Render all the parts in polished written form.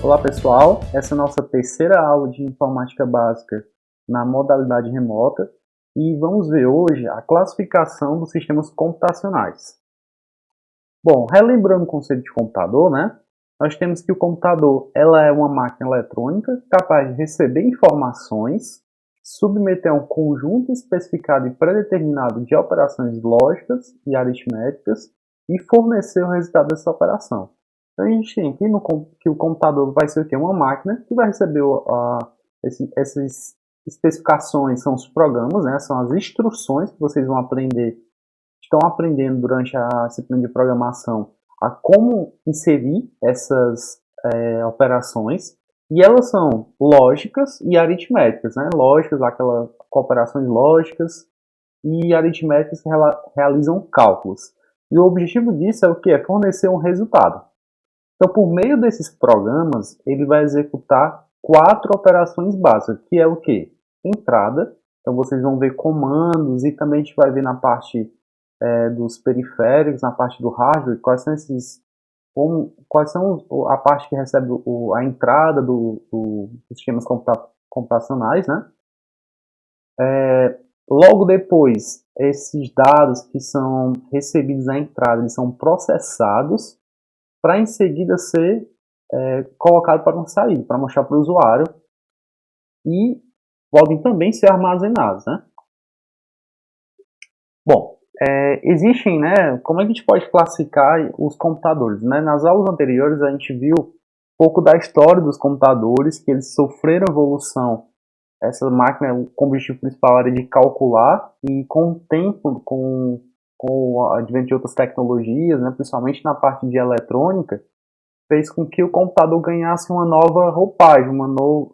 Olá pessoal, essa é a nossa terceira aula de informática básica na modalidade remota e vamos ver hoje a classificação dos sistemas computacionais. Bom, relembrando o conceito de computador, né? Nós temos que o computador ela é uma máquina eletrônica capaz de receber informações, submeter a um conjunto especificado e predeterminado de operações lógicas e aritméticas e fornecer o resultado dessa operação. Então a gente tem aqui que o computador vai ser o quê? Uma máquina que vai receber essas especificações, são os programas, né? São as instruções que vocês vão aprender, estão aprendendo durante a disciplina de programação a como inserir essas operações, e elas são lógicas e aritméticas, né? Lógicas, aquelas operações lógicas, e aritméticas que realizam cálculos. E o objetivo disso é o que? É fornecer um resultado. Então, por meio desses programas, ele vai executar 4 operações básicas, que é o que? Entrada, então vocês vão ver comandos e também a gente vai ver na parte dos periféricos, na parte do hardware, quais são a parte que recebe a entrada dos sistemas computacionais, né? Logo depois, esses dados que são recebidos na entrada, eles são processados para em seguida ser colocado para uma saída, para mostrar para o usuário, e podem também ser armazenados, né? Bom, existem, né, como é que a gente pode classificar os computadores, né? Nas aulas anteriores a gente viu um pouco da história dos computadores, que eles sofreram evolução. Essa máquina, o objetivo principal era de calcular, e com o tempo, com o advento de outras tecnologias, né, principalmente na parte de eletrônica, fez com que o computador ganhasse uma nova roupagem,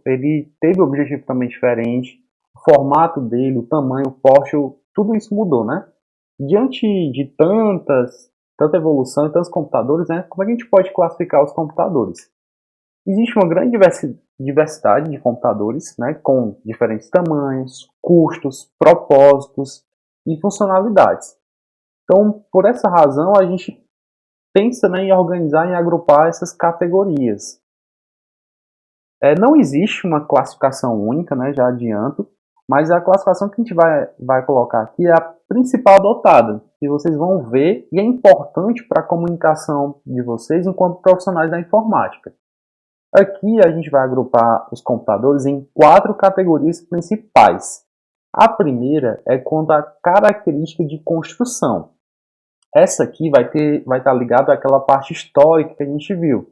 ele teve um objetivo também diferente, o formato dele, o tamanho, o porte, tudo isso mudou, né? Diante de tanta evolução e tantos computadores, né, como é que a gente pode classificar os computadores? Existe uma grande diversidade de computadores, né, com diferentes tamanhos, custos, propósitos e funcionalidades. Então, por essa razão, a gente pensa, né, em organizar e agrupar essas categorias. Não existe uma classificação única, né, já adianto, mas a classificação que a gente vai colocar aqui é a principal adotada, que vocês vão ver e é importante para a comunicação de vocês enquanto profissionais da informática. Aqui a gente vai agrupar os computadores em 4 categorias principais. A primeira é quanto à característica de construção. Essa aqui vai estar ligada àquela parte histórica que a gente viu,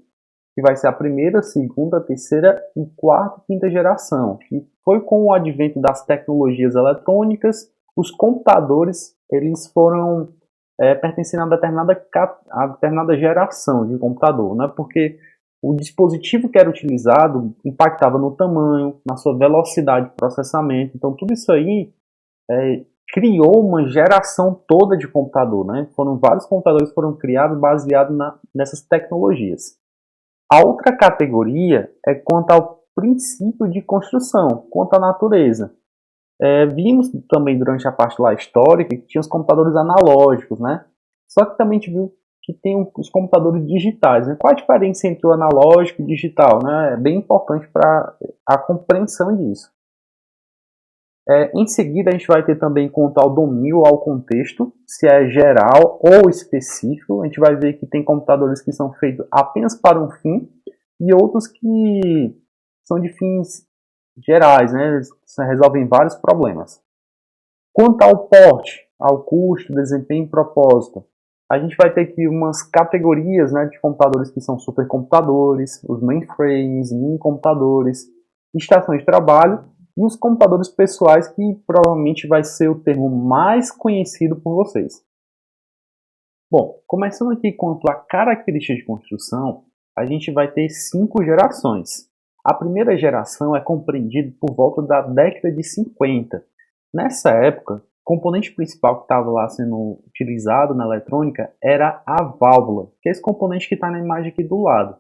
que vai ser a primeira, segunda, terceira e quarta e quinta geração. E foi com o advento das tecnologias eletrônicas, os computadores eles foram pertencendo a determinada geração de computador, né? Porque o dispositivo que era utilizado impactava no tamanho, na sua velocidade de processamento. Então tudo isso aí criou uma geração toda de computador, né? Foram vários computadores que foram criados baseados nessas tecnologias. A outra categoria é quanto ao princípio de construção, quanto à natureza. Vimos também durante a parte lá histórica que tinha os computadores analógicos, né? Só que também a gente viu que tem os computadores digitais, né? Qual a diferença entre o analógico e o digital, né? É bem importante para a compreensão disso. Em seguida, a gente vai ter também quanto ao domínio, ao contexto, se é geral ou específico. A gente vai ver que tem computadores que são feitos apenas para um fim e outros que são de fins gerais, né? Eles resolvem vários problemas. Quanto ao porte, ao custo, desempenho e propósito, a gente vai ter aqui umas categorias, né, de computadores que são supercomputadores, os mainframes, mini-computadores, estações de trabalho, e os computadores pessoais, que provavelmente vai ser o termo mais conhecido por vocês. Bom, começando aqui quanto à característica de construção, a gente vai ter 5 gerações. A primeira geração é compreendida por volta da década de 50. Nessa época, o componente principal que estava lá sendo utilizado na eletrônica era a válvula, que é esse componente que está na imagem aqui do lado.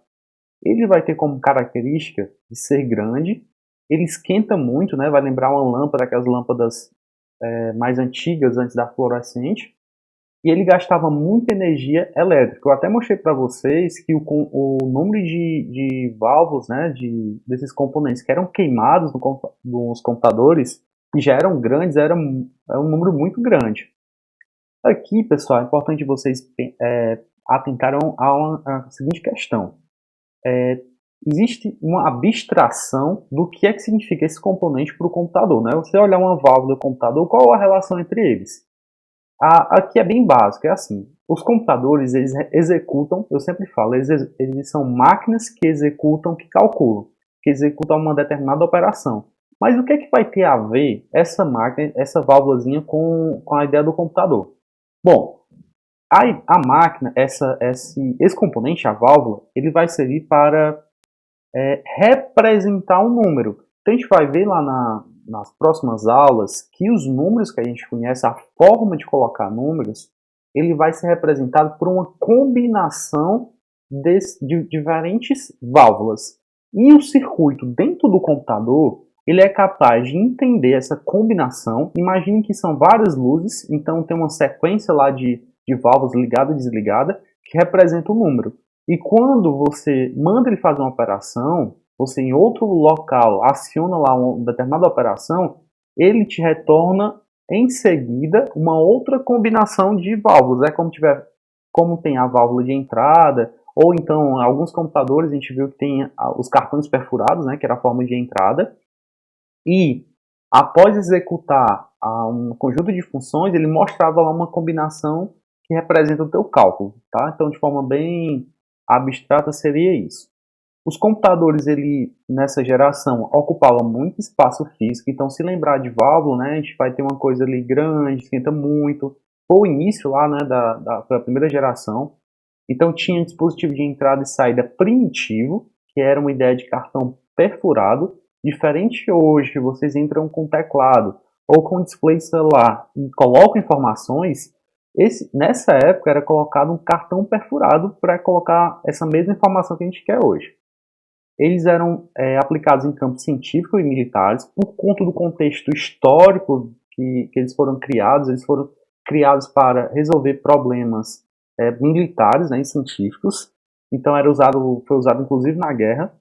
Ele vai ter como característica de ser grande, ele esquenta muito, né? Vai lembrar uma lâmpada, aquelas lâmpadas mais antigas, antes da fluorescente. e ele gastava muita energia elétrica. Eu até mostrei para vocês que o número de válvulas, né, desses componentes que eram queimados nos computadores, que já eram grandes, era um número muito grande. Aqui, pessoal, é importante vocês atentarem a seguinte questão. Existe uma abstração do que é que significa esse componente para o computador, né? Você olhar uma válvula do computador, qual a relação entre eles? Aqui é bem básico, é assim. Os computadores, eles executam, eu sempre falo, eles são máquinas que executam, que calculam, que executam uma determinada operação. Mas o que é que vai ter a ver essa máquina, essa válvulazinha com a ideia do computador? Bom, a máquina, esse componente, a válvula, ele vai servir para representar um número. Então a gente vai ver lá nas próximas aulas que os números que a gente conhece, a forma de colocar números, ele vai ser representado por uma combinação de diferentes válvulas. E o circuito dentro do computador, ele é capaz de entender essa combinação. Imagine que são várias luzes, então tem uma sequência lá de válvulas ligada e desligada que representa o número. E quando você manda ele fazer uma operação, você em outro local aciona lá uma determinada operação, ele te retorna em seguida uma outra combinação de válvulas. É como tem a válvula de entrada, ou então alguns computadores a gente viu que tem os cartões perfurados, né, que era a forma de entrada. E após executar um conjunto de funções, ele mostrava lá uma combinação que representa o teu cálculo, tá? Então, de forma bem abstrata, seria isso. Os computadores, nessa geração, ocupavam muito espaço físico, então se lembrar de válvula, né, a gente vai ter uma coisa ali grande, esquenta muito. Foi o início lá, né, foi a primeira geração. Então tinha dispositivo de entrada e saída primitivo, que era uma ideia de cartão perfurado, diferente hoje, que vocês entram com teclado ou com display celular e colocam informações. Nessa época era colocado um cartão perfurado para colocar essa mesma informação que a gente quer hoje. Eles eram aplicados em campos científicos e militares por conta do contexto histórico que eles foram criados para resolver problemas militares, né, e científicos. Então foi usado inclusive na guerra.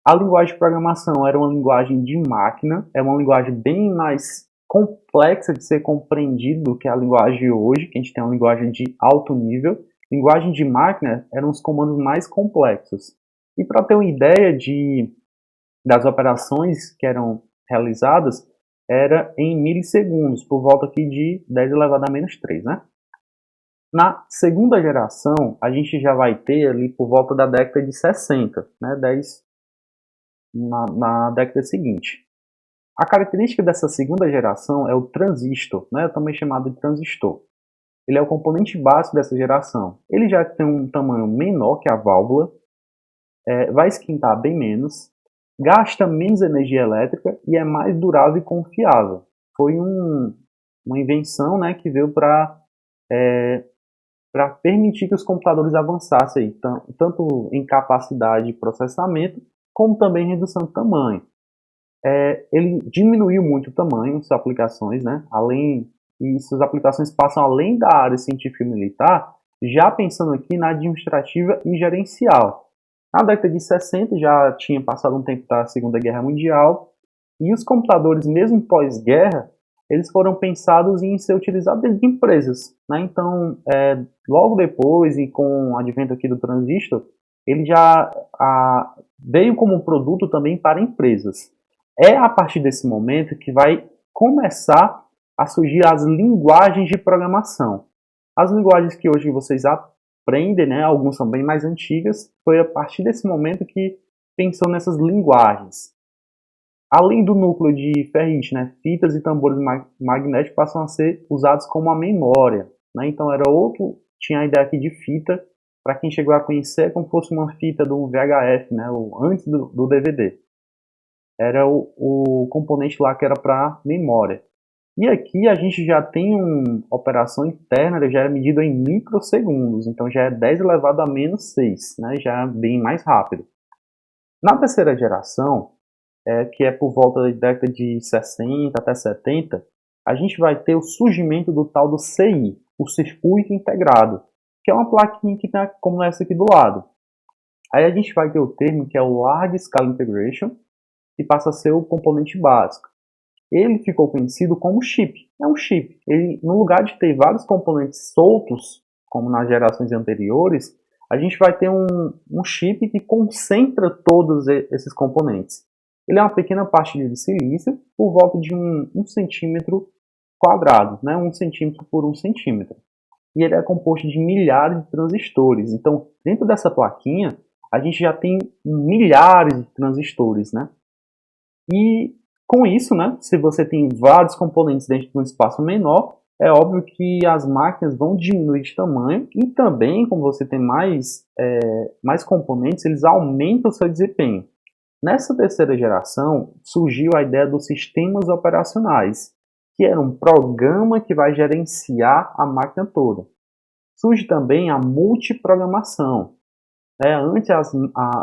A linguagem de programação era uma linguagem de máquina, é uma linguagem bem mais complexa de ser compreendida do que a linguagem de hoje, que a gente tem uma linguagem de alto nível. Linguagem de máquina eram os comandos mais complexos. E para ter uma ideia das operações que eram realizadas, era em milissegundos, por volta aqui de 10 elevado a menos 3, né? Na segunda geração, a gente já vai ter ali por volta da década de 60, né? Na década seguinte. A característica dessa segunda geração é o transistor, né? Também chamado de transistor. Ele é o componente básico dessa geração. Ele já tem um tamanho menor que a válvula, vai esquentar bem menos, gasta menos energia elétrica e é mais durável e confiável. Foi uma invenção, né, que veio para permitir que os computadores avançassem tanto em capacidade de processamento, como também em redução de tamanho. Ele diminuiu muito o tamanho das aplicações, né? E suas aplicações passam além da área científica e militar, já pensando aqui na administrativa e gerencial. Na década de 60 já tinha passado um tempo da Segunda Guerra Mundial e os computadores, mesmo pós-guerra, eles foram pensados em ser utilizados dentro de empresas, né? Então, logo depois e com o advento aqui do transistor, ele já veio como um produto também para empresas. É a partir desse momento que vai começar a surgir as linguagens de programação. As linguagens que hoje vocês aprendem, né, algumas são bem mais antigas, foi a partir desse momento que pensou nessas linguagens. Além do núcleo de ferrite, né, fitas e tambores magnéticos passam a ser usados como a memória, né? Então tinha a ideia aqui de fita, para quem chegou a conhecer, como se fosse uma fita do VHF, né, antes do DVD. Era o componente lá que era para memória. E aqui a gente já tem uma operação interna, já é medida em microsegundos, então já é 10 elevado a menos 6, né, já é bem mais rápido. Na terceira geração, que é por volta da década de 60 até 70, a gente vai ter o surgimento do tal do CI. o circuito integrado, que é uma plaquinha que tem como essa aqui do lado. Aí a gente vai ter o termo que é o Large Scale Integration, que passa a ser o componente básico. Ele ficou conhecido como chip. É um chip. Ele, no lugar de ter vários componentes soltos, como nas gerações anteriores, a gente vai ter um chip que concentra todos esses componentes. Ele é uma pequena pastilha de silício por volta de um centímetro quadrado, né? 1 centímetro por 1 centímetro. E ele é composto de milhares de transistores. Então, dentro dessa plaquinha, a gente já tem milhares de transistores, né? E com isso, né, se você tem vários componentes dentro de um espaço menor, é óbvio que as máquinas vão diminuir de tamanho e também, como você tem mais componentes, eles aumentam o seu desempenho. Nessa terceira geração, surgiu a ideia dos sistemas operacionais, que era um programa que vai gerenciar a máquina toda. Surge também a multiprogramação. Antes as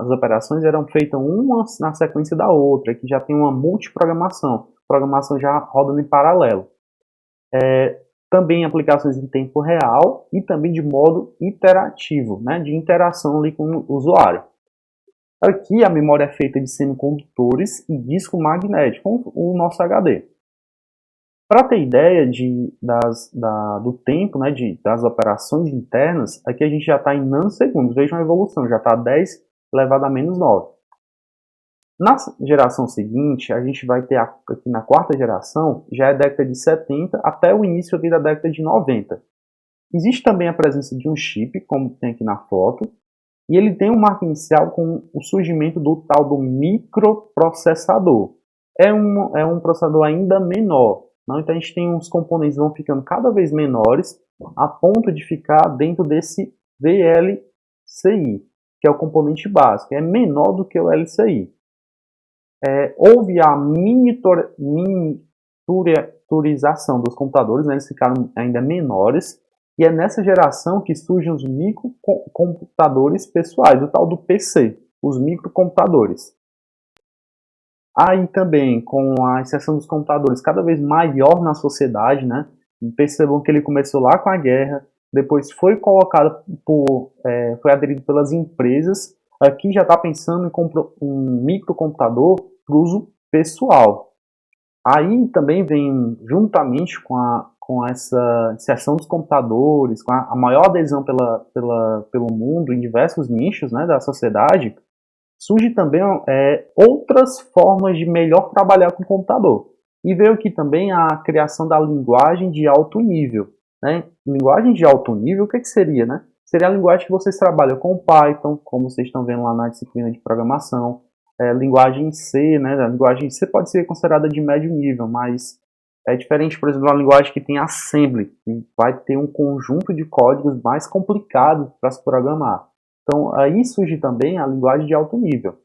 operações eram feitas uma na sequência da outra, que já tem uma multiprogramação, programação já rodando em paralelo. Também aplicações em tempo real e também de modo interativo, né, de interação ali com o usuário. Aqui a memória é feita de semicondutores e disco magnético, como o nosso HD. Para ter ideia do tempo, né, das operações internas, aqui a gente já está em nanosegundos. Vejam a evolução, já está 10 elevado a menos 9. Na geração seguinte, a gente vai ter aqui na quarta geração, já é década de 70 até o início aqui da década de 90. Existe também a presença de um chip, como tem aqui na foto, e ele tem um marco inicial com o surgimento do tal do microprocessador. É um processador ainda menor. Então a gente tem uns componentes que vão ficando cada vez menores, a ponto de ficar dentro desse VLCI, que é o componente básico, é menor do que o LCI. Houve a miniaturização dos computadores, né, eles ficaram ainda menores, e é nessa geração que surgem os microcomputadores pessoais, o tal do PC, os microcomputadores. Aí também, com a inserção dos computadores cada vez maior na sociedade, né? Percebam que ele começou lá com a guerra, depois foi colocado foi aderido pelas empresas. Aqui já está pensando em um microcomputador para uso pessoal. Aí também vem, juntamente com essa inserção dos computadores, com a maior adesão pelo mundo em diversos nichos, né, da sociedade, surge também outras formas de melhor trabalhar com o computador. E veio aqui também a criação da linguagem de alto nível. Né? Linguagem de alto nível, o que seria? Né? Seria a linguagem que vocês trabalham com Python, como vocês estão vendo lá na disciplina de programação. Linguagem C, né? A linguagem C pode ser considerada de médio nível, mas é diferente, por exemplo, de uma linguagem que tem Assembly, que vai ter um conjunto de códigos mais complicados para se programar. Então, aí surge também a linguagem de alto nível.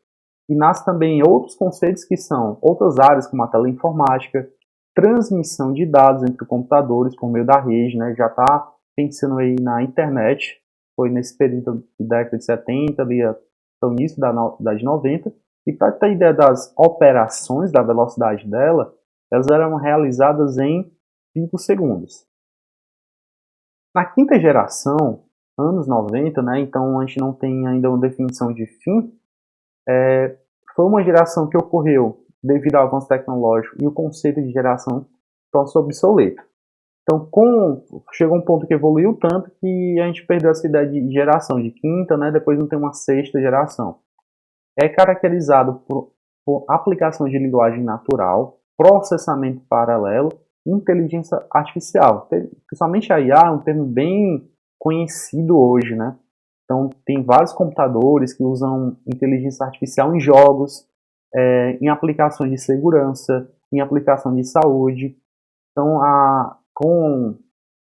E nasce também outros conceitos que são outras áreas, como a teleinformática, transmissão de dados entre computadores por meio da rede, né? Já está pensando aí na internet, foi nesse período da década de 70, ali ao início da de 90. E para ter ideia das operações, da velocidade dela, elas eram realizadas em picosegundos. Na quinta geração, anos 90, né, então a gente não tem ainda uma definição de fim, foi uma geração que ocorreu devido ao avanço tecnológico e o conceito de geração tornou-se obsoleto. Então, chegou um ponto que evoluiu tanto que a gente perdeu essa ideia de geração, de quinta, né, depois não tem uma sexta geração. É caracterizado por aplicações de linguagem natural, processamento paralelo, inteligência artificial. Principalmente a IA é um termo bem conhecido hoje, né? Então, tem vários computadores que usam inteligência artificial em jogos, em aplicações de segurança, em aplicação de saúde. Então, com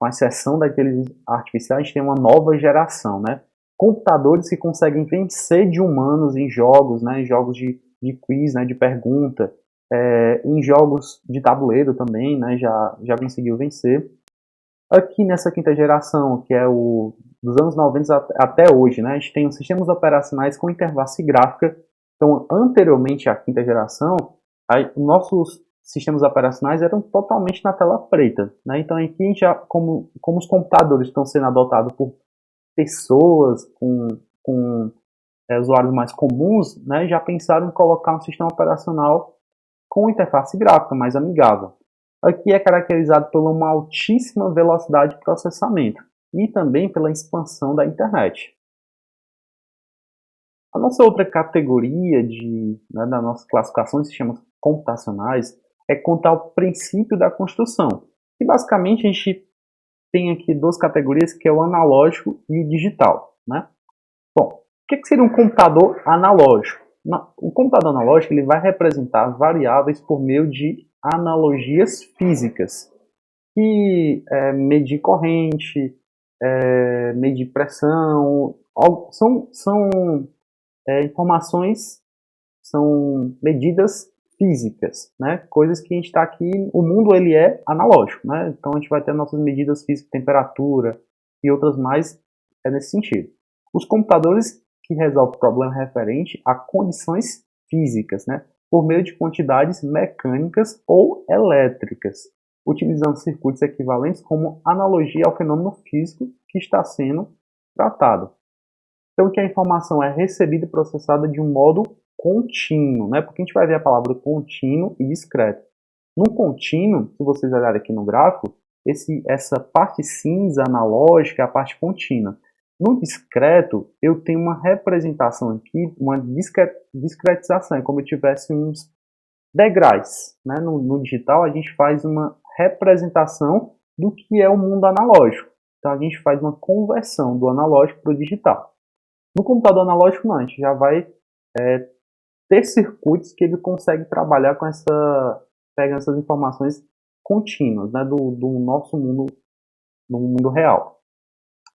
a exceção da inteligência artificial, a gente tem uma nova geração, né? Computadores que conseguem vencer de humanos em jogos, né? Em jogos de quiz, né? De pergunta, em jogos de tabuleiro também, né? Já conseguiu vencer. Aqui nessa quinta geração, que é dos anos 90 até hoje, né, a gente tem os sistemas operacionais com interface gráfica. Então, anteriormente à quinta geração, nossos sistemas operacionais eram totalmente na tela preta, né? Então aqui já, como os computadores estão sendo adotados por pessoas com usuários mais comuns, né, já pensaram em colocar um sistema operacional com interface gráfica mais amigável. Aqui é caracterizado por uma altíssima velocidade de processamento e também pela expansão da internet. A nossa outra categoria da nossa classificação de sistemas computacionais é quanto ao princípio da construção. E basicamente a gente tem aqui duas categorias, que é o analógico e o digital, né? Bom, o que seria um computador analógico? O computador analógico ele vai representar variáveis por meio de analogias físicas, que medir corrente, medir pressão, são informações, são medidas físicas, né? Coisas que a gente está aqui, o mundo ele é analógico, né? Então a gente vai ter nossas medidas físicas, temperatura e outras mais nesse sentido. Os computadores que resolvem problema referente a condições físicas, né? Por meio de quantidades mecânicas ou elétricas, utilizando circuitos equivalentes como analogia ao fenômeno físico que está sendo tratado. Então, que a informação é recebida e processada de um modo contínuo, né? Porque a gente vai ver a palavra contínuo e discreto. No contínuo, se vocês olharem aqui no gráfico, essa parte cinza analógica é a parte contínua. No discreto, eu tenho uma representação aqui, uma discretização, é como se eu tivesse uns degraus, né? No digital, a gente faz uma representação do que é o mundo analógico. Então, a gente faz uma conversão do analógico para o digital. No computador analógico, não, a gente já vai ter circuitos que ele consegue trabalhar com pegando essas informações contínuas, né, do nosso mundo, no mundo real.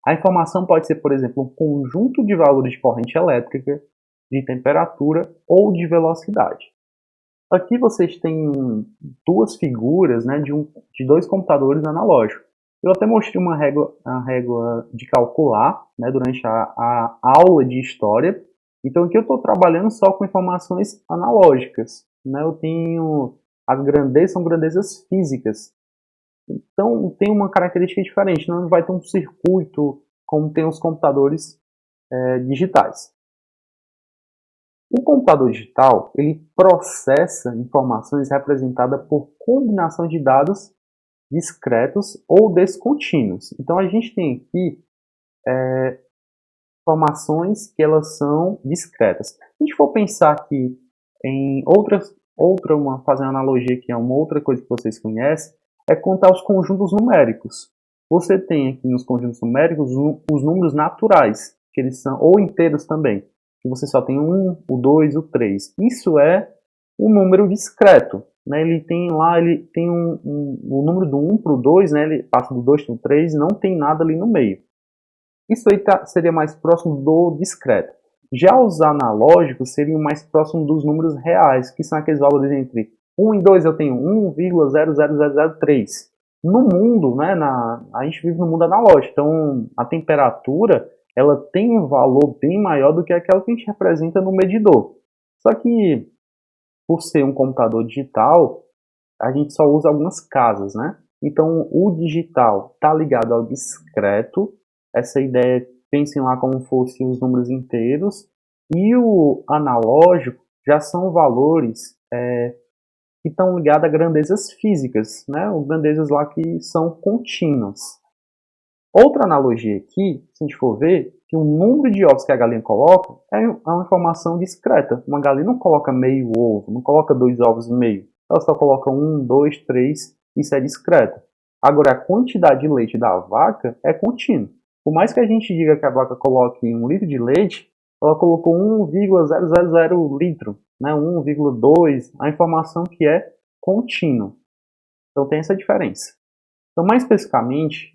A informação pode ser, por exemplo, um conjunto de valores de corrente elétrica, de temperatura ou de velocidade. Aqui vocês têm duas figuras, né, de dois computadores analógicos. Eu até mostrei uma régua de calcular, né, durante a aula de história. Então aqui eu estou trabalhando só com informações analógicas, né? Eu tenho as grandezas, são grandezas físicas. Então tem uma característica diferente, não vai ter um circuito como tem os computadores digitais. O computador digital ele processa informações representadas por combinação de dados discretos ou descontínuos. Então a gente tem aqui informações que elas são discretas. Se a gente for pensar aqui em fazendo analogia aqui a uma outra coisa que vocês conhecem, é contar os conjuntos numéricos. Você tem aqui nos conjuntos numéricos os números naturais, que eles são, ou inteiros também, que você só tem o 1, o 2, o 3. Isso é um número discreto. Né? Ele tem o número do 1 para o 2, né? Ele passa do 2 para o 3 e não tem nada ali no meio. Isso aí seria mais próximo do discreto. Já os analógicos seriam mais próximos dos números reais, que são aqueles valores entre 1 e 2 eu tenho 1,00003. No mundo, né, a gente vive no mundo analógico, então a temperatura ela tem um valor bem maior do que aquela que a gente representa no medidor. Só que, por ser um computador digital, a gente só usa algumas casas, né? Então, o digital está ligado ao discreto. Essa ideia, pensem lá como fossem os números inteiros. E o analógico já são valores que estão ligados a grandezas físicas, né? Ou grandezas lá que são contínuas. Outra analogia aqui, se a gente for ver, que o número de ovos que a galinha coloca é uma informação discreta. Uma galinha não coloca meio ovo, não coloca 2 ovos e meio. Ela só coloca 1, 2, 3, isso é discreto. Agora, a quantidade de leite da vaca é contínua. Por mais que a gente diga que a vaca coloque 1 litro de leite, ela colocou 1,000 litro, né? 1,2, a informação que é contínua. Então tem essa diferença. Então, mais especificamente,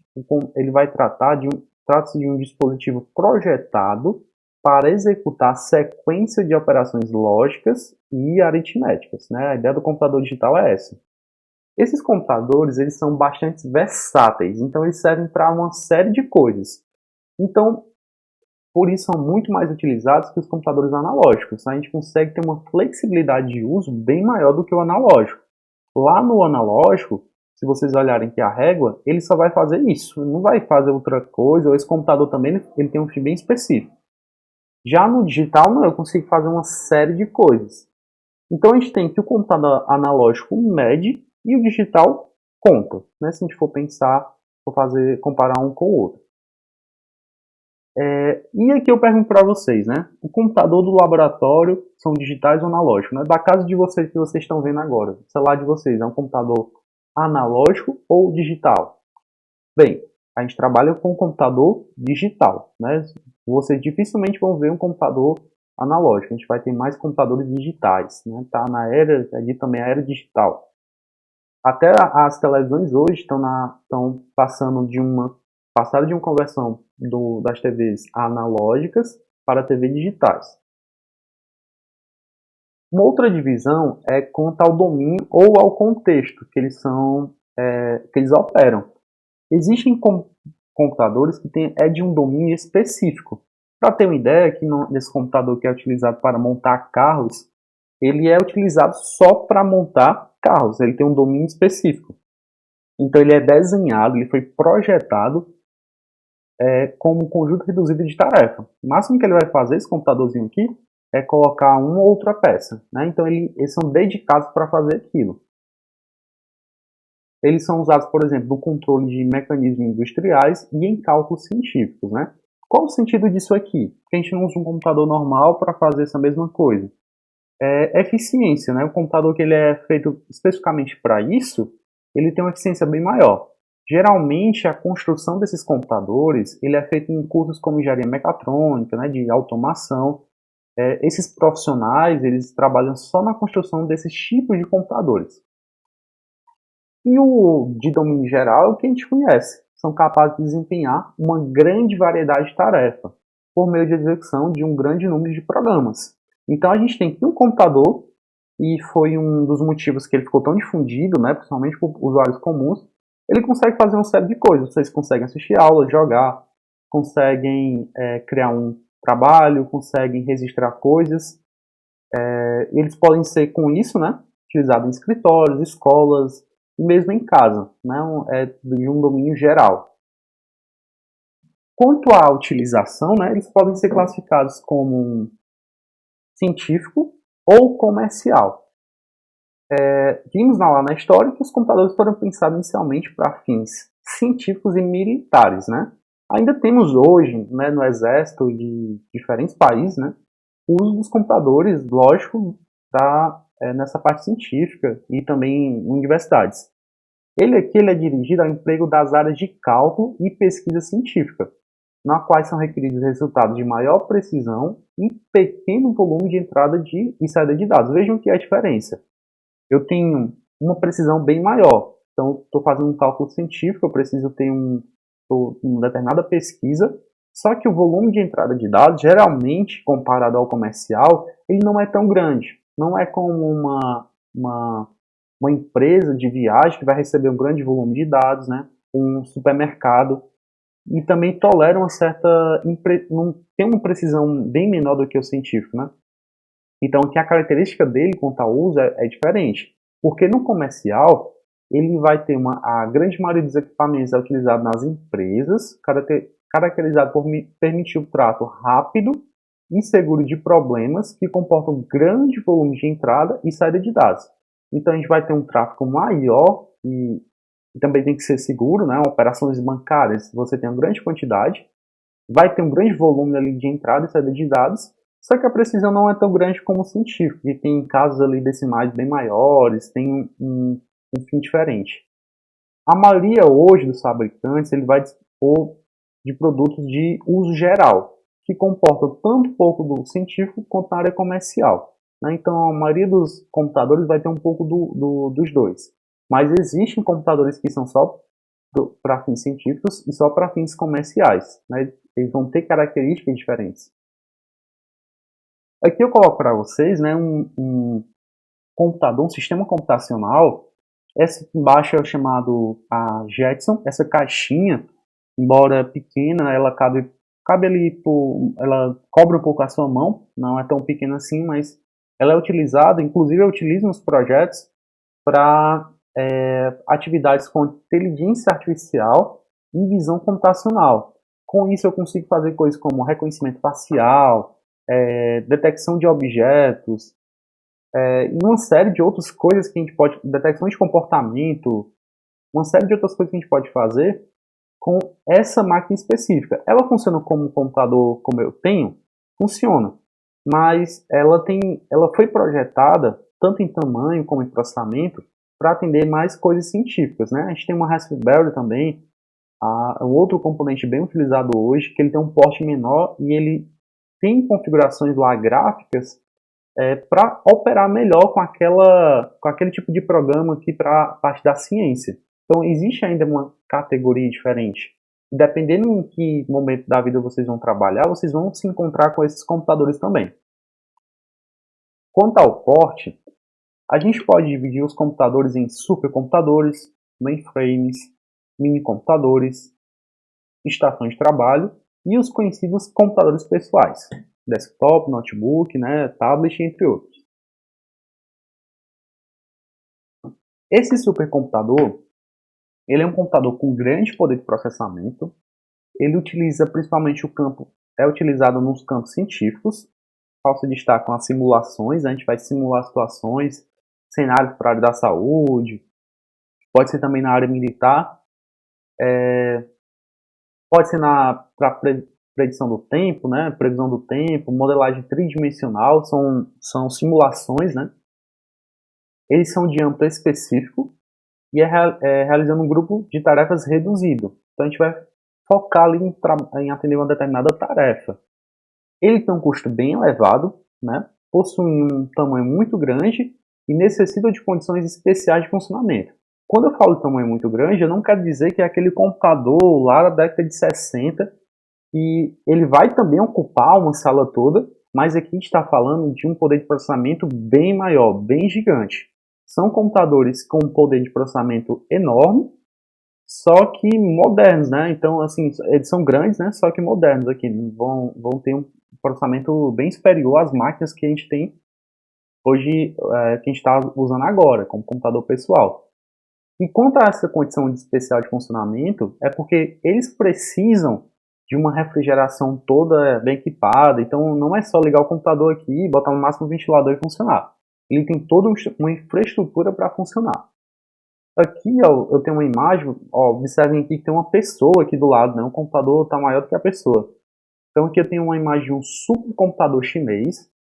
ele vai trata-se de um dispositivo projetado para executar sequência de operações lógicas e aritméticas, né? A ideia do computador digital é essa. Esses computadores eles são bastante versáteis, então eles servem para uma série de coisas. Então, por isso são muito mais utilizados que os computadores analógicos. A gente consegue ter uma flexibilidade de uso bem maior do que o analógico. Lá no analógico, se vocês olharem aqui a régua, ele só vai fazer isso, não vai fazer outra coisa, ou esse computador também ele tem um fim bem específico. Já no digital, não, eu consigo fazer uma série de coisas. Então a gente tem que o computador analógico mede e o digital conta, né? Se a gente for pensar, for comparar um com o outro. E aqui eu pergunto para vocês, né? O computador do laboratório são digitais ou analógicos? Né? Da casa de vocês que vocês estão vendo agora, o celular de vocês é um computador analógico ou digital? Bem, a gente trabalha com um computador digital, né? Vocês dificilmente vão ver um computador analógico. A gente vai ter mais computadores digitais, né? Tá na era, ali também a era digital. Até as televisões hoje estão passaram de uma conversão das TVs analógicas para TVs digitais. Uma outra divisão é quanto ao domínio ou ao contexto que eles operam. Existem computadores que é de um domínio específico. Para ter uma ideia, aqui nesse computador que é utilizado para montar carros, ele é utilizado só para montar carros, ele tem um domínio específico. Então ele é desenhado, ele foi projetado como um conjunto reduzido de tarefa. O máximo que ele vai fazer, esse computadorzinho aqui, é colocar uma ou outra peça. Né? Então eles são dedicados para fazer aquilo. Eles são usados, por exemplo, no controle de mecanismos industriais e em cálculos científicos. Né? Qual o sentido disso aqui? Porque a gente não usa um computador normal para fazer essa mesma coisa. É eficiência, né? O computador que ele é feito especificamente para isso, ele tem uma eficiência bem maior. Geralmente, a construção desses computadores ele é feita em cursos como engenharia mecatrônica, né, de automação. Esses profissionais eles trabalham só na construção desses tipos de computadores. E o de domínio geral é o que a gente conhece. São capazes de desempenhar uma grande variedade de tarefas por meio de execução de um grande número de programas. Então a gente tem aqui um computador, e foi um dos motivos que ele ficou tão difundido, né, principalmente por usuários comuns. Ele consegue fazer uma série de coisas. Vocês conseguem assistir aula, jogar, conseguem criar um trabalho, conseguem registrar coisas. Eles podem ser, com isso, né, utilizados em escritórios, escolas, e mesmo em casa. Né, de um domínio geral. Quanto à utilização, né, eles podem ser classificados como científico ou comercial. Vimos lá na história que os computadores foram pensados inicialmente para fins científicos e militares, né? Ainda temos hoje, né, no exército de diferentes países, né, o uso dos computadores, lógico, nessa parte científica e também em universidades. Ele é dirigido ao emprego das áreas de cálculo e pesquisa científica, na quais são requeridos resultados de maior precisão e pequeno volume de entrada e saída de dados. Vejam que é a diferença. Eu tenho uma precisão bem maior. Então, estou fazendo um cálculo científico, eu preciso ter uma determinada pesquisa, só que o volume de entrada de dados, geralmente, comparado ao comercial, ele não é tão grande. Não é como uma empresa de viagem que vai receber um grande volume de dados, né? Um supermercado, e também tolera tem uma precisão bem menor do que o científico, né? Então, que a característica dele quanto ao uso é diferente. Porque no comercial, ele vai ter a grande maioria dos equipamentos é utilizado nas empresas, caracterizado por permitir o trato rápido e seguro de problemas que comportam grande volume de entrada e saída de dados. Então, a gente vai ter um tráfego maior e também tem que ser seguro, né? Operações bancárias, você tem uma grande quantidade, vai ter um grande volume ali de entrada e saída de dados, só que a precisão não é tão grande como o científico, e tem casos ali decimais bem maiores, tem um fim diferente. A maioria hoje dos fabricantes ele vai dispor de produtos de uso geral, que comportam tanto pouco do científico quanto na área comercial. Né? Então a maioria dos computadores vai ter um pouco dos dois. Mas existem computadores que são só para fins científicos e só para fins comerciais. Né? Eles vão ter características diferentes. Aqui eu coloco para vocês, né, um computador, um sistema computacional. Essa embaixo é chamado a Jetson. Essa caixinha, embora pequena, ela cabe ali, ela cobre um pouco a sua mão. Não é tão pequena assim, mas ela é utilizada, inclusive eu utilizo nos projetos para atividades com inteligência artificial e visão computacional. Com isso eu consigo fazer coisas como reconhecimento facial, detecção de objetos, e uma série de outras coisas que a gente pode, detecção de comportamento, uma série de outras coisas que a gente pode fazer com essa máquina específica. Ela funciona como um computador como eu tenho? Funciona, mas ela foi projetada tanto em tamanho como em processamento para atender mais coisas científicas, né? A gente tem uma Raspberry também, um outro componente bem utilizado hoje, que ele tem um porte menor e ele tem configurações lá gráficas para operar melhor com aquele tipo de programa aqui para a parte da ciência. Então existe ainda uma categoria diferente. Dependendo em que momento da vida vocês vão trabalhar, vocês vão se encontrar com esses computadores também. Quanto ao porte, a gente pode dividir os computadores em supercomputadores, mainframes, mini-computadores, estações de trabalho e os conhecidos computadores pessoais, desktop, notebook, né, tablet, entre outros. Esse supercomputador, ele é um computador com grande poder de processamento, ele utiliza principalmente é utilizado nos campos científicos, qual se destacam as simulações, a gente vai simular situações, cenários para a área da saúde, pode ser também na área militar, pode ser para predição do tempo, né? Previsão do tempo, modelagem tridimensional, são simulações, né? Eles são de âmbito específico e realizando um grupo de tarefas reduzido. Então a gente vai focar ali em atender uma determinada tarefa. Ele tem um custo bem elevado, né? Possui um tamanho muito grande e necessita de condições especiais de funcionamento. Quando eu falo de tamanho muito grande, eu não quero dizer que é aquele computador lá da década de 60 e ele vai também ocupar uma sala toda, mas aqui a gente está falando de um poder de processamento bem maior, bem gigante. São computadores com um poder de processamento enorme, só que modernos, né? Então, assim, eles são grandes, né? Só que modernos aqui, vão ter um processamento bem superior às máquinas que a gente tem hoje, que a gente está usando agora, como computador pessoal. E quanto a essa condição de especial de funcionamento, é porque eles precisam de uma refrigeração toda bem equipada, então não é só ligar o computador aqui, botar no máximo o ventilador e funcionar. Ele tem toda uma infraestrutura para funcionar. Aqui ó, eu tenho uma imagem, ó, observem aqui que tem uma pessoa aqui do lado, né? O computador está maior do que a pessoa. Então aqui eu tenho uma imagem de um supercomputador chinês.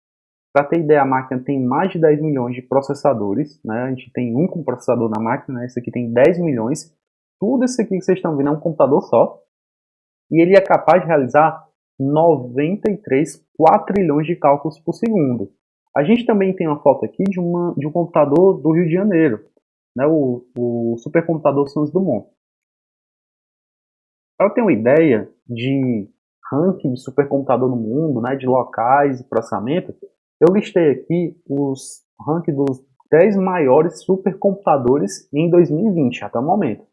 Para ter ideia, a máquina tem mais de 10 milhões de processadores, né? A gente tem um processador na máquina, né? Esse aqui tem 10 milhões. Tudo isso aqui que vocês estão vendo é um computador só. E ele é capaz de realizar 93 quatrilhões de cálculos por segundo. A gente também tem uma foto aqui de um computador do Rio de Janeiro, né, o supercomputador Santos Dumont. Para ter uma ideia de ranking de supercomputador no mundo, né, de locais e processamento, eu listei aqui os rankings dos 10 maiores supercomputadores em 2020, até o momento.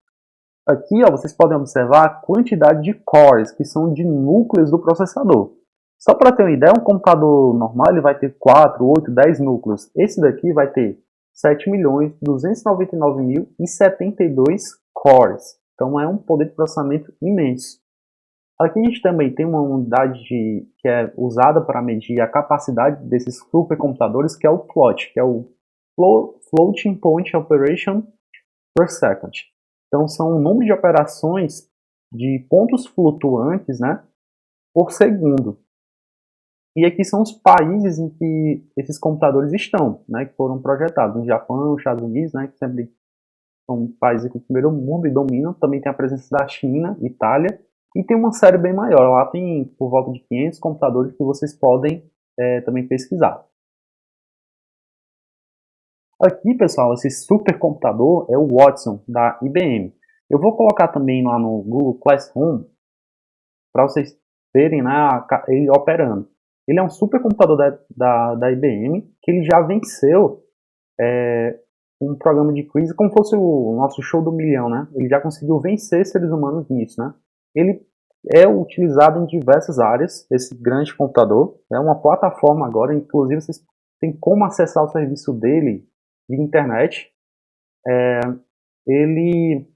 Aqui ó, vocês podem observar a quantidade de cores, que são de núcleos do processador. Só para ter uma ideia, um computador normal ele vai ter 4, 8, 10 núcleos. Esse daqui vai ter 7.299.072 cores. Então é um poder de processamento imenso. Aqui a gente também tem uma unidade que é usada para medir a capacidade desses supercomputadores, que é o FLOT, que é o Floating Point Operation per Second. Então são um número de operações de pontos flutuantes, né, por segundo. E aqui são os países em que esses computadores estão, né, que foram projetados. No Japão, Estados Unidos, né, que sempre são países do primeiro mundo e dominam. Também tem a presença da China, Itália. E tem uma série bem maior. Lá tem por volta de 500 computadores que vocês podem também pesquisar. Aqui, pessoal, esse supercomputador é o Watson, da IBM. Eu vou colocar também lá no Google Classroom para vocês verem, né, ele operando. Ele é um supercomputador da IBM que ele já venceu um programa de quiz como fosse o nosso show do milhão, né? Ele já conseguiu vencer seres humanos nisso, né? Ele é utilizado em diversas áreas, esse grande computador. É uma plataforma agora, inclusive vocês têm como acessar o serviço dele via internet. ele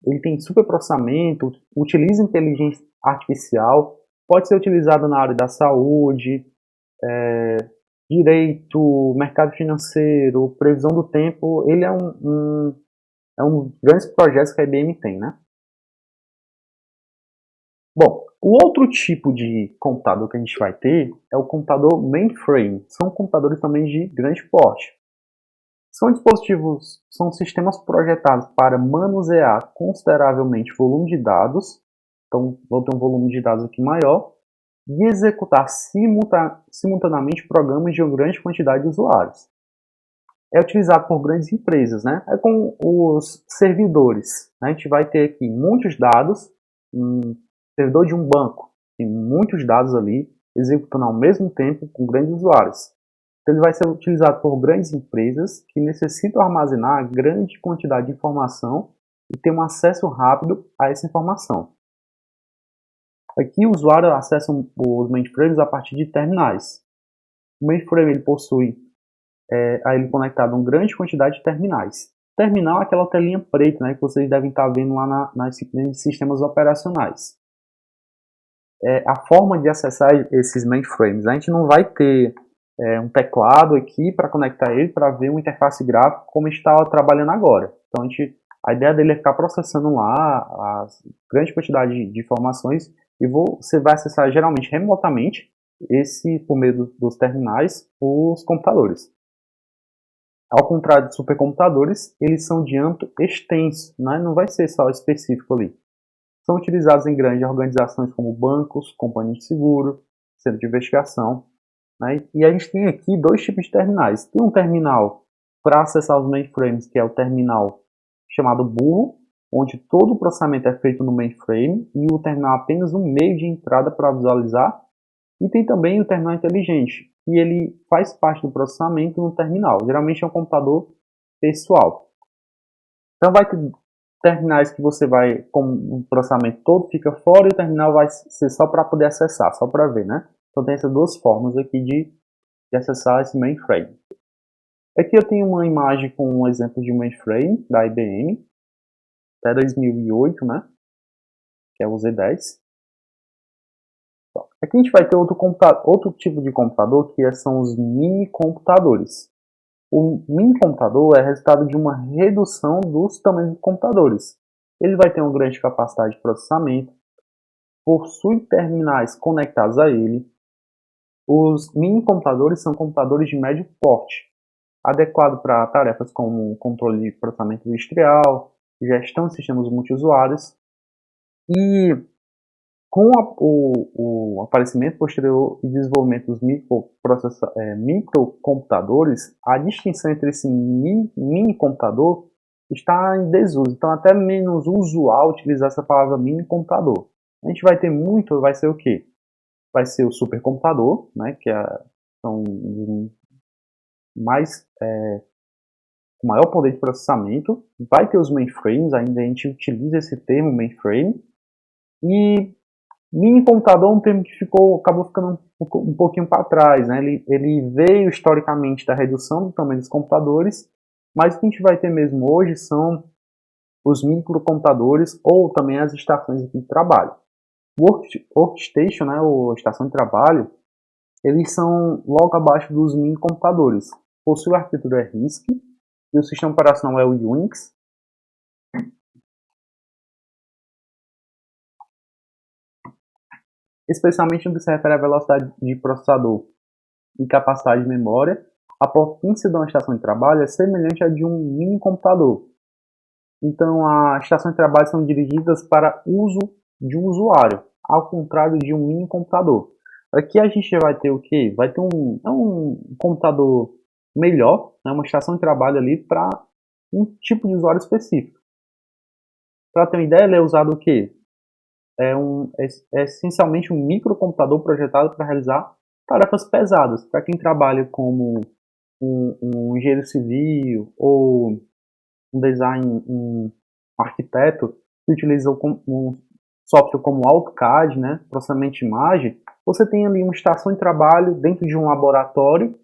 ele tem superprocessamento, utiliza inteligência artificial, pode ser utilizado na área da saúde, direito, mercado financeiro, previsão do tempo. Ele é um dos grandes projetos que a IBM tem, né? Bom, o outro tipo de computador que a gente vai ter é o computador mainframe. São computadores também de grande porte. São dispositivos, são sistemas projetados para manusear consideravelmente volume de dados, então vou ter um volume de dados aqui maior, e executar simultaneamente programas de uma grande quantidade de usuários. É utilizado por grandes empresas, né? É com os servidores. Né? A gente vai ter aqui muitos dados, um servidor de um banco, tem muitos dados ali, executando ao mesmo tempo com grandes usuários. Então, ele vai ser utilizado por grandes empresas que necessitam armazenar grande quantidade de informação e ter um acesso rápido a essa informação. Aqui o usuário acessa os mainframes a partir de terminais. O mainframe ele possui a ele conectado a uma grande quantidade de terminais. Terminal é aquela telinha preta, né, que vocês devem estar vendo lá nas sistemas operacionais. A forma de acessar esses mainframes, a gente não vai ter um teclado aqui para conectar ele para ver uma interface gráfica como está trabalhando agora. Então a ideia dele é ficar processando lá a grande quantidade de informações e você vai acessar geralmente remotamente por meio dos terminais os computadores. Ao contrário de supercomputadores, eles são de âmbito extenso, né? Não vai ser só específico ali. São utilizados em grandes organizações como bancos, companhias de seguro, centro de investigação. Né? E a gente tem aqui dois tipos de terminais. Tem um terminal para acessar os mainframes, que é o terminal chamado burro, onde todo o processamento é feito no mainframe e o terminal é apenas um meio de entrada para visualizar. E tem também o terminal inteligente, que ele faz parte do processamento no terminal. Geralmente é um computador pessoal. Então vai ter terminais que você vai, como o processamento todo fica fora e o terminal vai ser só para poder acessar, só para ver, né? Então tem essas duas formas aqui de acessar esse mainframe. Aqui eu tenho uma imagem com um exemplo de mainframe da IBM, até 2008, né? Que é o Z10. Aqui a gente vai ter outro tipo de computador que são os mini computadores. O mini computador é resultado de uma redução dos tamanhos dos computadores. Ele vai ter uma grande capacidade de processamento, possui terminais conectados a ele. Os mini computadores são computadores de médio porte, adequado para tarefas como controle de processamento industrial, gestão de sistemas multiusuários. E com o aparecimento posterior e desenvolvimento dos microcomputadores, a distinção entre esse mini computador está em desuso. Então, até menos usual utilizar essa palavra mini computador. A gente vai ter muito, vai ser o quê? Vai ser o supercomputador, né, que são mais com maior poder de processamento. Vai ter os mainframes, ainda a gente utiliza esse termo mainframe. E mini computador é um termo que acabou ficando um pouquinho para trás, né? Ele veio historicamente da redução do tamanho dos computadores, mas o que a gente vai ter mesmo hoje são os microcomputadores ou também as estações de trabalho. O workstation, né, ou estação de trabalho, eles são logo abaixo dos mini computadores. Possui a arquitetura RISC e o sistema operacional é o Unix. Especialmente no que se refere à velocidade de processador e capacidade de memória, a potência de uma estação de trabalho é semelhante à de um mini computador. Então, as estações de trabalho são dirigidas para uso de um usuário, ao contrário de um mini computador. Aqui a gente vai ter o quê? Vai ter um computador melhor, né, uma estação de trabalho ali para um tipo de usuário específico. Para ter uma ideia, ele é usado o quê? É essencialmente um microcomputador projetado para realizar tarefas pesadas. Para quem trabalha como um engenheiro civil ou um um arquiteto que utiliza um software como AutoCAD, né, processamento de imagem, você tem ali uma estação de trabalho dentro de um laboratório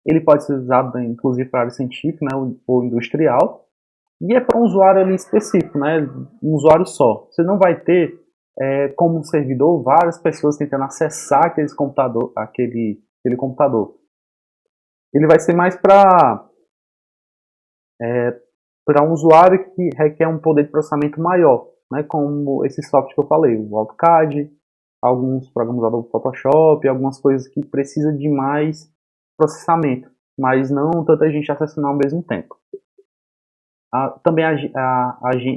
Ele pode ser usado, inclusive, para a área científica, né, ou industrial, e é para um usuário ali específico, né, um usuário só. Você não vai ter, como um servidor, várias pessoas tentando acessar aquele computador. Ele vai ser mais para um usuário que requer um poder de processamento maior, né, como esse software que eu falei, o AutoCAD, alguns programas do Photoshop, algumas coisas que precisam de mais processamento, mas não tanta gente acessando ao mesmo tempo. Também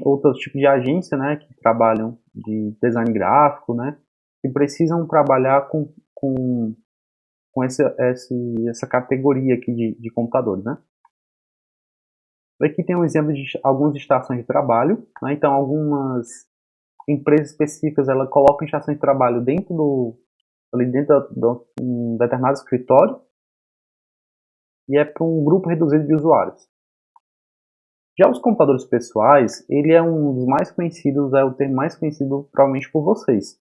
outros tipos de agência, né, que trabalham de design gráfico, né, que precisam trabalhar com essa categoria aqui de computadores, né. Aqui tem um exemplo de algumas estações de trabalho, né, então algumas empresas específicas ela colocam estações de trabalho ali dentro de um determinado escritório e é para um grupo reduzido de usuários. Já os computadores pessoais, ele é um dos mais conhecidos, é o termo mais conhecido provavelmente por vocês.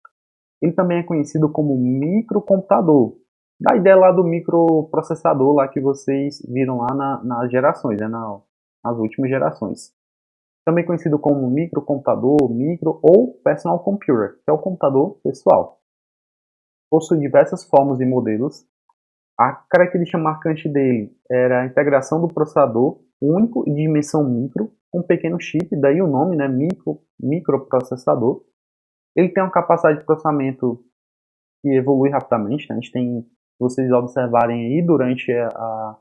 Ele também é conhecido como microcomputador, da ideia lá do microprocessador lá que vocês viram lá nas gerações, né, nas últimas gerações. Também conhecido como microcomputador, micro ou personal computer, que é o computador pessoal. Possui diversas formas e modelos. A característica marcante dele era a integração do processador único e de dimensão micro, com um pequeno chip, daí o nome, né, microprocessador. Ele tem uma capacidade de processamento que evolui rapidamente, né? A gente tem, se vocês observarem aí, durante há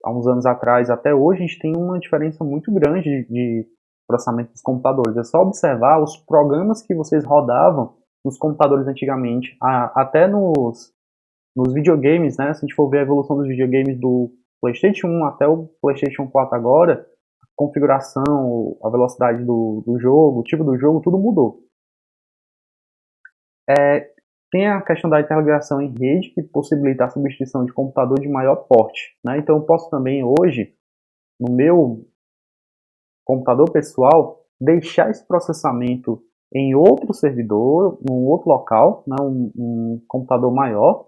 uns anos atrás até hoje, a gente tem uma diferença muito grande de processamento dos computadores. É só observar os programas que vocês rodavam nos computadores antigamente, até nos videogames, né? Se a gente for ver a evolução dos videogames do PlayStation 1 até o PlayStation 4 agora, a configuração, a velocidade do jogo, o tipo do jogo, tudo mudou. Tem a questão da interligação em rede, que possibilita a substituição de computador de maior porte, né? Então eu posso também hoje, no meu computador pessoal, deixar esse processamento em outro servidor, num outro local, né? um computador maior.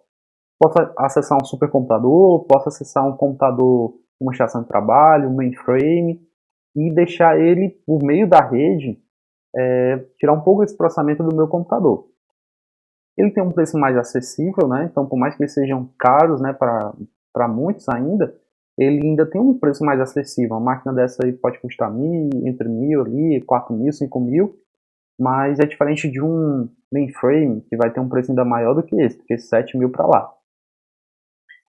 Posso acessar um supercomputador, posso acessar um computador, uma estação de trabalho, um mainframe, e deixar ele, por meio da rede, tirar um pouco desse processamento do meu computador. Ele tem um preço mais acessível, né? Então, por mais que eles sejam caros, né, para muitos ainda, ele ainda tem um preço mais acessível. Uma máquina dessa aí pode custar entre 1.000 ali, 4.000, 5.000, mas é diferente de um mainframe, que vai ter um preço ainda maior do que esse, porque 7.000 para lá.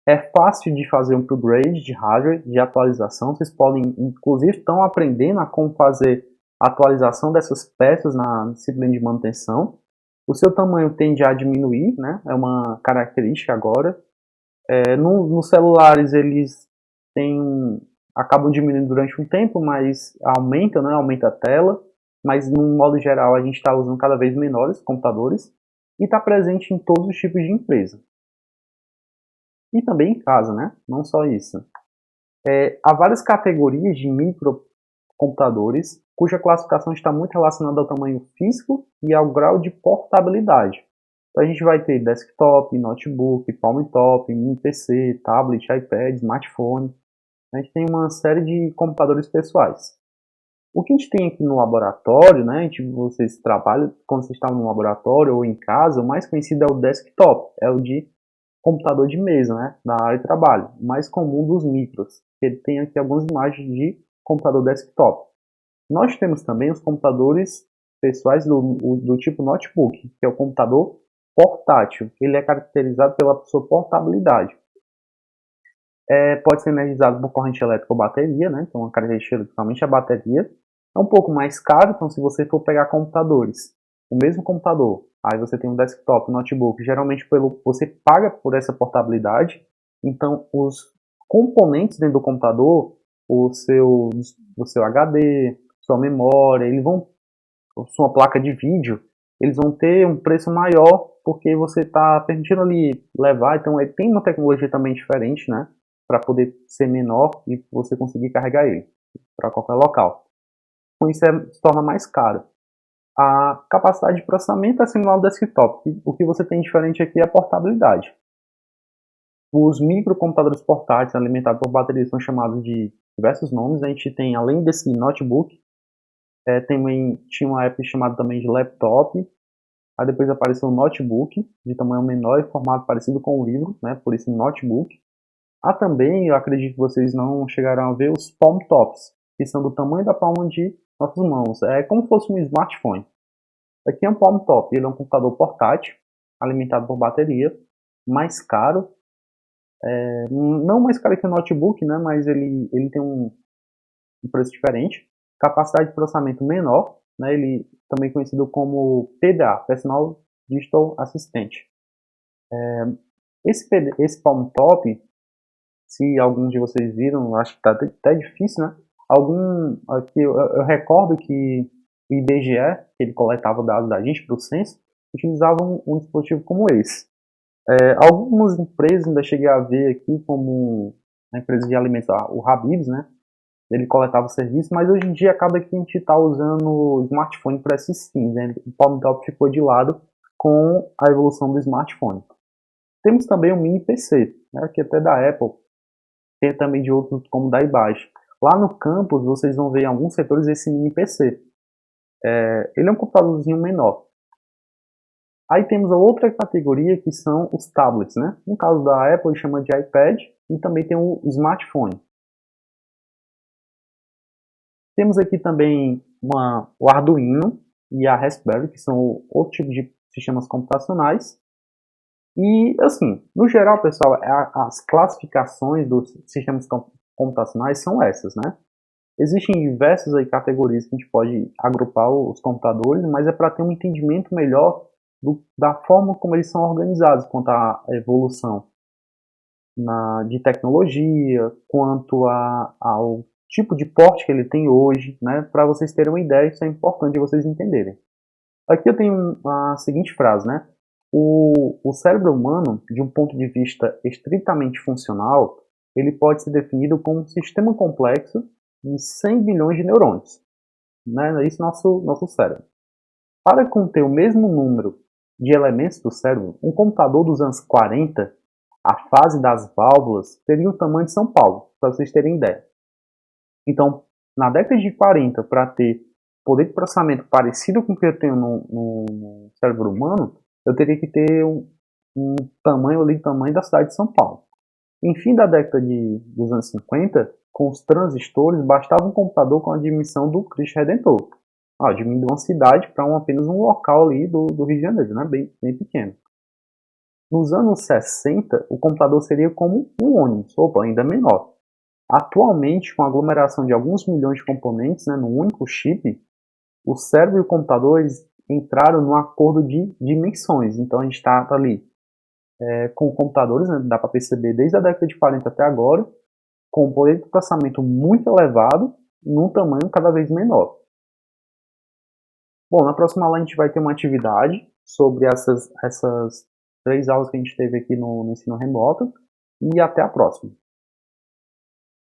É fácil de fazer um upgrade de hardware, de atualização. Vocês podem, inclusive, estão aprendendo a como fazer a atualização dessas peças na disciplina de manutenção. O seu tamanho tende a diminuir, né? É uma característica agora. Nos celulares eles acabam diminuindo durante um tempo, mas aumenta, né? Aumenta a tela. Mas, no modo geral, a gente está usando cada vez menores computadores e está presente em todos os tipos de empresa. E também em casa, né? Não só isso. Há várias categorias de microcomputadores cuja classificação está muito relacionada ao tamanho físico e ao grau de portabilidade. Então a gente vai ter desktop, notebook, palm-top, mini PC, tablet, iPad, smartphone. A gente tem uma série de computadores pessoais. O que a gente tem aqui no laboratório, né? Vocês trabalham, quando vocês estão no laboratório ou em casa, o mais conhecido é o desktop, é o de computador de mesa, né, da área de trabalho, o mais comum dos micros. Ele tem aqui algumas imagens de computador desktop. Nós temos também os computadores pessoais do tipo notebook, que é o computador portátil. Ele é caracterizado pela sua portabilidade. Pode ser energizado por corrente elétrica ou bateria, né? Então, a característica principalmente é a bateria. É um pouco mais caro, então se você for pegar computadores, o mesmo computador, aí você tem um desktop, um notebook, geralmente você paga por essa portabilidade, então os componentes dentro do computador, o seu HD, sua memória, sua placa de vídeo, eles vão ter um preço maior porque você está permitindo ali levar, então ele tem uma tecnologia também diferente, né, para poder ser menor e você conseguir carregar ele para qualquer local. Com isso se torna mais caro. A capacidade de processamento é similar ao desktop. O que você tem diferente aqui é a portabilidade. Os microcomputadores portáteis alimentados por baterias são chamados de diversos nomes. A gente tem, além desse notebook, também tinha uma época chamada também de laptop. Aí depois apareceu o notebook, de tamanho menor e formato parecido com o livro, né? Por isso notebook. Há também, eu acredito que vocês não chegaram a ver, os palm tops, que são do tamanho da palma de nossas mãos. É como se fosse um smartphone. Aqui é um palm top, ele é um computador portátil, alimentado por bateria, mais caro. Não mais caro que o notebook, né? Mas ele tem um preço diferente. Capacidade de processamento menor, né? Ele também conhecido como PDA, Personal Digital Assistant. Esse palm top, se alguns de vocês viram, acho que está até difícil, né? Aqui eu recordo que o IBGE, que ele coletava dados da gente para o censo, utilizava um dispositivo como esse. Algumas empresas ainda cheguei a ver aqui, como a empresa de alimentos, o Habib's, né? Ele coletava serviço, mas hoje em dia acaba que a gente está usando o smartphone para esses fins, né? O palm top ficou de lado com a evolução do smartphone. Temos também o mini PC, né? Que até da Apple, tem também de outros como da iBaixo. Lá no campus vocês vão ver em alguns setores esse mini PC. Ele é um computadorzinho menor. Aí temos a outra categoria que são os tablets, né? No caso da Apple, chama de iPad, e também tem o smartphone. Temos aqui também o Arduino e a Raspberry, que são outro tipo de sistemas computacionais. E, assim, no geral, pessoal, as classificações dos sistemas computacionais são essas, né? Existem diversas aí categorias que a gente pode agrupar os computadores, mas é para ter um entendimento melhor da forma como eles são organizados quanto à evolução de tecnologia, quanto ao tipo de porte que ele tem hoje, né? Para vocês terem uma ideia, isso é importante vocês entenderem. Aqui eu tenho a seguinte frase, né? O cérebro humano, de um ponto de vista estritamente funcional, ele pode ser definido como um sistema complexo de 100 bilhões de neurônios. Né? Isso é nosso cérebro. Para conter o mesmo número de elementos do cérebro, um computador dos anos 40, a fase das válvulas, teria o tamanho de São Paulo, para vocês terem ideia. Então, na década de 40, para ter poder de processamento parecido com o que eu tenho no cérebro humano, eu teria que ter um tamanho ali, tamanho da cidade de São Paulo. Em fim da década dos anos 50, com os transistores, bastava um computador com a dimensão do Cristo Redentor. Diminuiu uma cidade para apenas um local ali do Rio de Janeiro, né? Bem pequeno. Nos anos 60, o computador seria como um ônibus, ainda menor. Atualmente, com a aglomeração de alguns milhões de componentes, né, num único chip, o cérebro e o computador eles entraram num acordo de dimensões. Então a gente está ali com computadores, né, dá para perceber desde a década de 40 até agora, com um poder de processamento muito elevado, num tamanho cada vez menor. Bom, na próxima aula a gente vai ter uma atividade sobre essas 3 aulas que a gente teve aqui no ensino remoto, e até a próxima.